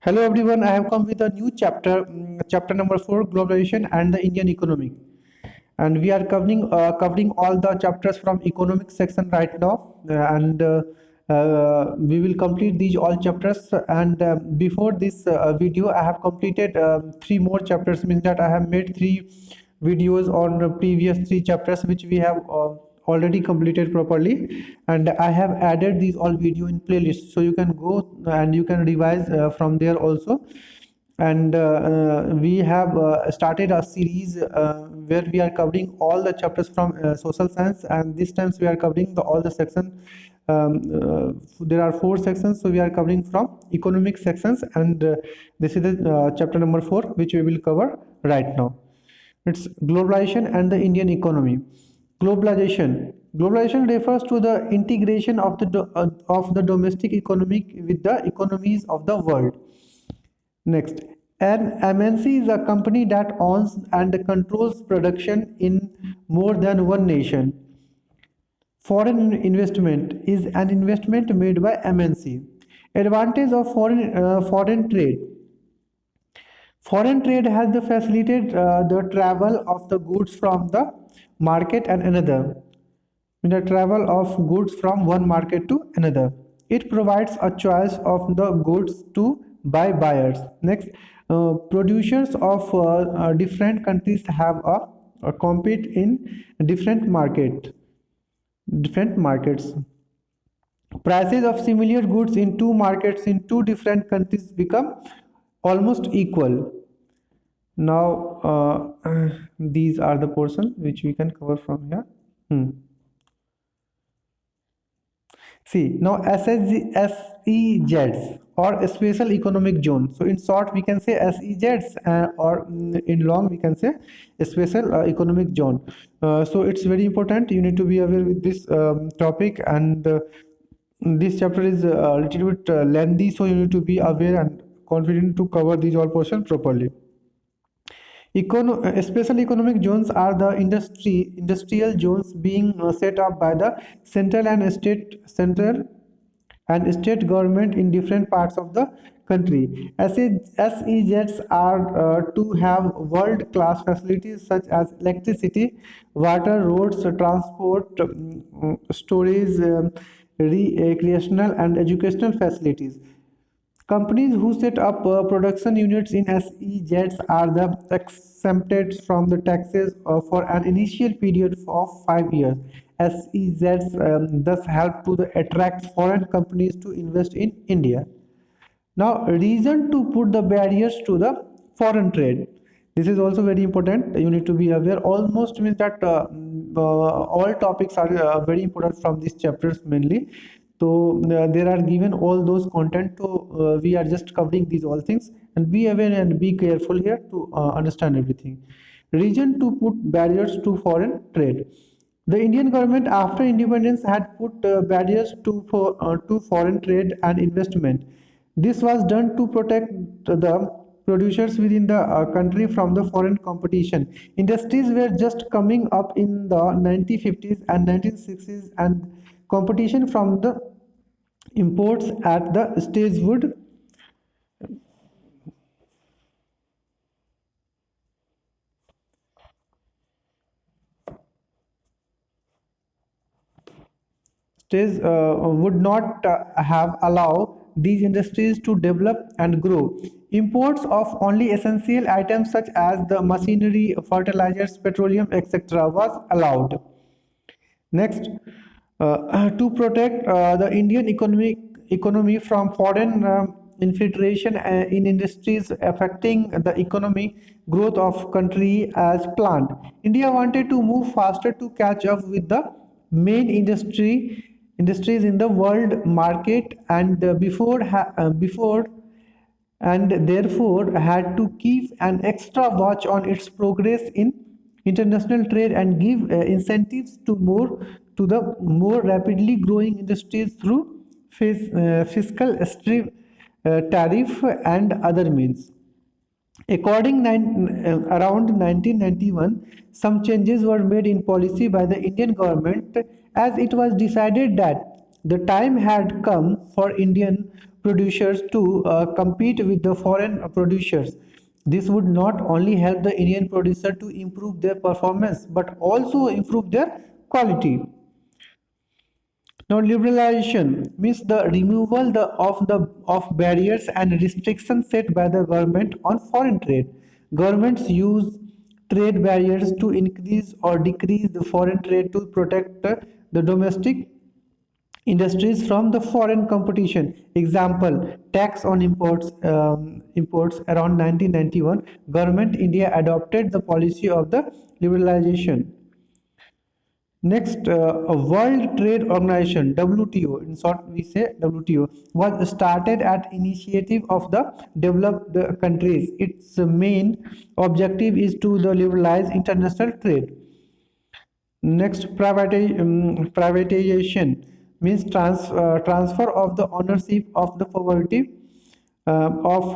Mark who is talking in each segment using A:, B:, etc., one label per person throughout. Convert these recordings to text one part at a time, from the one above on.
A: Hello everyone, I have come with a new chapter, chapter number 4, globalization and the Indian economy. And we are covering all the chapters from economic section right now, and we will complete these all chapters. And before this video, I have completed three more chapters. Means that I have made three videos on the previous three chapters, which we have already completed properly, and I have added these all video in playlist, so you can go and you can revise from there also. And we have started a series where we are covering all the chapters from social science, and this time we are covering all the section. There are four sections, so we are covering from economic sections, and this is the chapter number 4, which we will cover right now. It's globalization and the Indian economy. Globalization refers to the integration of the domestic economic with the economies of the world. Next, an MNC is a company that owns and controls production in more than one nation. Foreign investment is an investment made by MNC. Advantage of foreign trade. Foreign trade has the facilitated the travel of the goods from the market and another. The travel of goods from one market to another. It provides a choice of the goods to buyers. Next, producers of different countries have a compete in different markets. Prices of similar goods in two markets in two different countries become almost equal. Now, these are the portion which we can cover from here. See, now SEZs or Special Economic Zone. So in short, we can say SEZs, or in long, we can say Special Economic Zone. So it's very important. You need to be aware with this topic, and this chapter is a little bit lengthy, so you need to be aware and confident to cover these all portions properly. Special economic zones are the industrial zones being set up by the central and state government in different parts of the country. SEZs are to have world-class facilities such as electricity, water, roads, transport, storage, recreational and educational facilities. Companies who set up production units in SEZs are the exempted from the taxes for an initial period of 5 years. SEZs thus help to attract foreign companies to invest in India. Now, reason to put the barriers to the foreign trade. This is also very important. You need to be aware. Almost means that all topics are very important from these chapters mainly. So there are given all those content. So we are just covering these all things, and be aware and be careful here to understand everything. Reason to put barriers to foreign trade. The Indian government, after independence, had put barriers to foreign trade and investment. This was done to protect the producers within the country from the foreign competition. Industries were just coming up in the 1950s and 1960s, and competition from the imports at the would not have allowed these industries to develop and grow. Imports of only essential items such as the machinery, fertilizers, petroleum, etc. was allowed. Next, to protect the Indian economy from foreign infiltration in industries affecting the economy growth of country as planned, India wanted to move faster to catch up with the main industries in the world market, and before and therefore had to keep an extra watch on its progress in international trade and give incentives to the more rapidly growing industries through fiscal tariff and other means. Around 1991, some changes were made in policy by the Indian government, as it was decided that the time had come for Indian producers to compete with the foreign producers. This would not only help the Indian producer to improve their performance but also improve their quality. Now, liberalization means the removal of barriers and restrictions set by the government on foreign trade. Governments use trade barriers to increase or decrease the foreign trade to protect the domestic industries from the foreign competition. Example: tax on imports around 1991. Government India adopted the policy of the liberalization. Next, a World Trade Organization (WTO), in short we say WTO, was started at initiative of the developed countries. Its main objective is to the liberalize international trade. Next, privatization means transfer of the ownership of the property of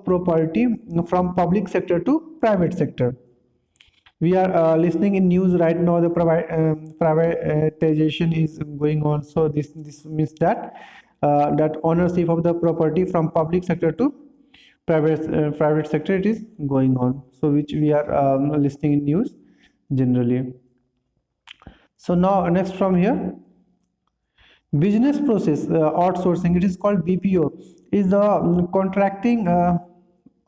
A: property from public sector to private sector. We are listening in news right now. The privatization is going on. So this means that that ownership of the property from public sector to private sector, it is going on. So which we are listening in news generally. So now next from here, business process outsourcing, it is called BPO, is the contracting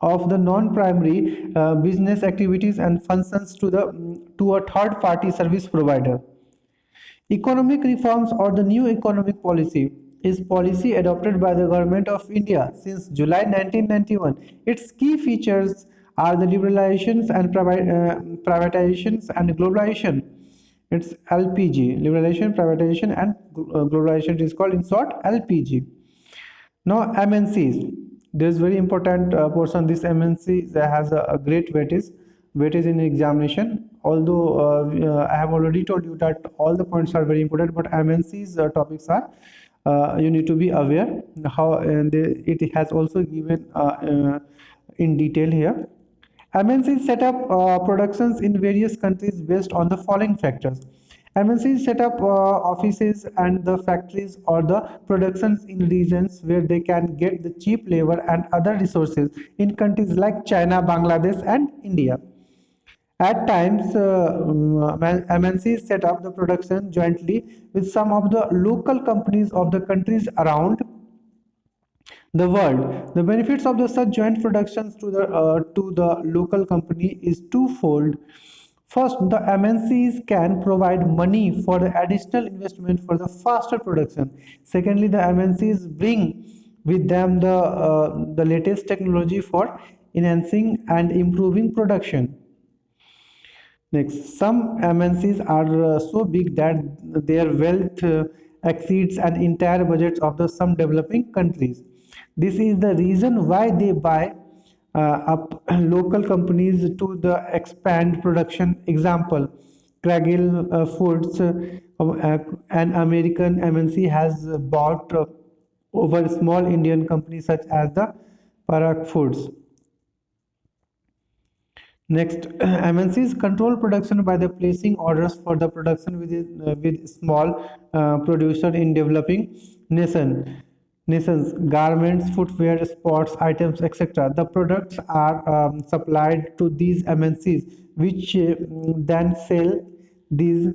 A: of the non-primary business activities and functions to a third party service provider. Economic reforms or the new economic policy is policy adopted by the government of India since July 1991. Its key features are the liberalizations and privatizations and globalization. It's LPG, liberalization, privatization, and globalization. It is called in short LPG. Now MNCs, there is very important portion. This MNC has a great weightage in examination. Although I have already told you that all the points are very important, but MNCs topics are you need to be aware how it has also given in detail here. MNCs set up productions in various countries based on the following factors. MNCs set up offices and the factories or the productions in regions where they can get the cheap labor and other resources in countries like China, Bangladesh, and India. At times, MNCs set up the production jointly with some of the local companies of the countries around the world. The benefits of the such joint productions to the local company is twofold. First, the MNCs can provide money for the additional investment for the faster production. Secondly, the MNCs bring with them the latest technology for enhancing and improving production. Next, some MNCs are so big that their wealth exceeds an entire budget of the some developing countries. This is the reason why they buy up local companies to the expand production. Example: Craggill Foods, an American MNC, has bought over small Indian companies such as the Parak Foods. Next, MNCs control production by the placing orders for the production with small producer in developing nations, garments, footwear, sports items, etc. The products are supplied to these MNCs, which then sell these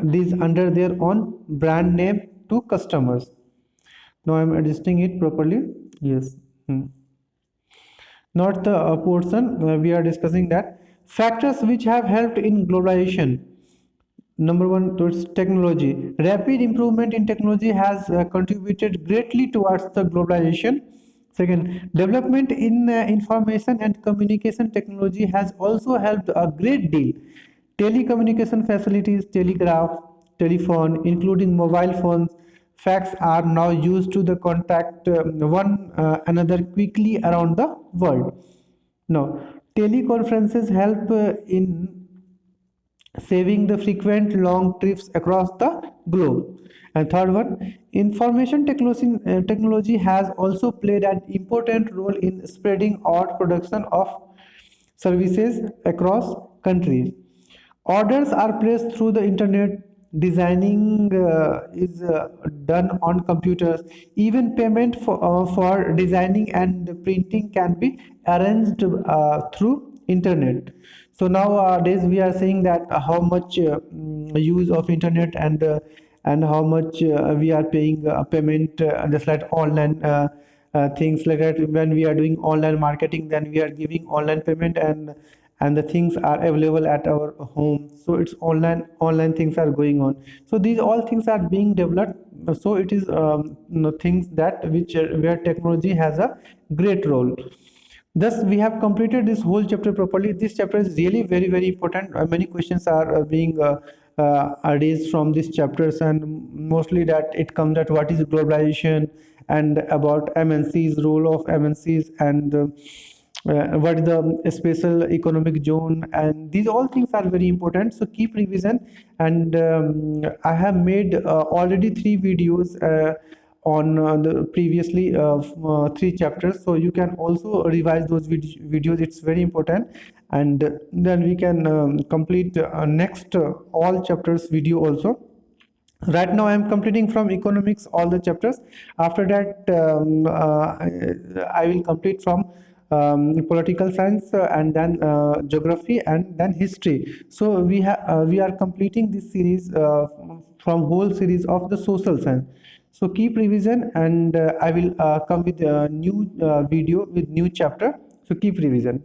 A: these under their own brand name to customers. Now I'm adjusting it properly. Yes. Not the portion we are discussing that factors which have helped in globalization. Number one, towards technology. Rapid improvement in technology has contributed greatly towards the globalization. Second, development in information and communication technology has also helped a great deal. Telecommunication facilities, telegraph, telephone, including mobile phones, fax are now used to the contact one another quickly around the world. Now, teleconferences help in saving the frequent long trips across the globe. And third one, information technology has also played an important role in spreading or production of services across countries. Orders are placed through the internet, designing is done on computers. Even payment for designing and printing can be arranged through internet. So nowadays we are saying that how much use of internet and how much we are paying payment, just like online things like that. When we are doing online marketing, then we are giving online payment, and the things are available at our home. So it's online things are going on. So these all things are being developed. So it is things that which where technology has a great role. Thus, we have completed this whole chapter properly. This chapter is really very, very important. Many questions are being raised from these chapters, and mostly that it comes at what is globalization, and about MNCs, role of MNCs, and what is the special economic zone, and these all things are very important. So keep revision, and I have made already 3 videos on the previously 3 chapters, so you can also revise those videos. It's very important, and then we can complete next all chapters video also. Right now I am completing from economics all the chapters. After that I will complete from political science, and then geography, and then history. So we are completing this series from whole series of the social science. So keep revision, and I will come with a new video with new chapter. So keep revision.